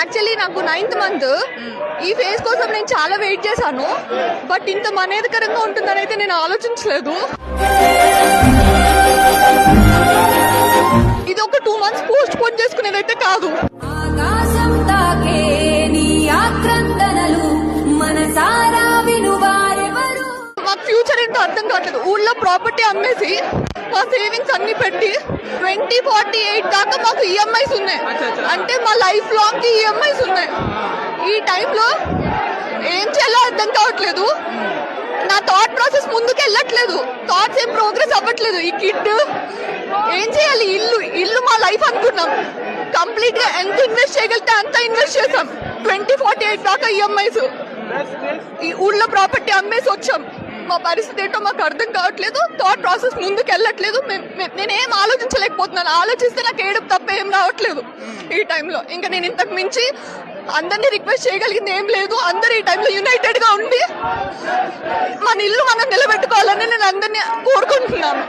Actually నాకు 9th month ఈ phase కోసం నేను చాలా వెయిట్ చేశాను. బట్ ఇంత మనేదకరంగా ఉంటుందని అయితే నేను ఆలోచించలేదు. ఇది ఒక 2 months పోస్ట్ పోన్ చేసుకునేదైతే కాదు. మాకు ఫ్యూచర్ ఏంటో అర్థం కావట్లేదు. ఊళ్ళో ప్రాపర్టీ అమ్మేసి మా సేవింగ్స్ అన్ని పెట్టి 2048 దాకా మాకు ఈఎంఐస్ ఉన్నాయి. అంటే మా లైఫ్ లాంగ్ కి ఈఎంఐస్ ఉన్నాయి. ఈ టైంలో ఏం చేయాలో అర్థం కావట్లేదు. నా థాట్ ప్రాసెస్ ముందుకు వెళ్ళట్లేదు. థాట్స్ ఏం ప్రోగ్రెస్ అవ్వట్లేదు. ఈ కిడ్ ఏం చేయాలి? ఇల్లు మా లైఫ్ అనుకున్నాం. కంప్లీట్ గా ఎంత ఇన్వెస్ట్ చేయగలిగితే అంత ఇన్వెస్ట్ చేసాం. 2048 దాకా ఈఎంఐస్. ఈ ఊళ్ళో ప్రాపర్టీ అమ్మేసి వచ్చాం. మా పరిస్థితి ఏంటో మాకు అర్థం కావట్లేదు. థాట్ ప్రాసెస్ ముందుకు వెళ్ళట్లేదు. నేనేం ఆలోచించలేకపోతున్నాను. ఆలోచిస్తే నాకు ఏడుపు తప్ప ఏం రావట్లేదు ఈ టైంలో. ఇంకా నేను ఇంతకు మించి అందరినీ రిక్వెస్ట్ చేయగలిగింది ఏం లేదు. అందరు ఈ టైంలో యునైటెడ్ గా ఉండి మన ఇల్లు మనం నిలబెట్టుకోవాలని నేను అందరినీ కోరుకుంటున్నాను.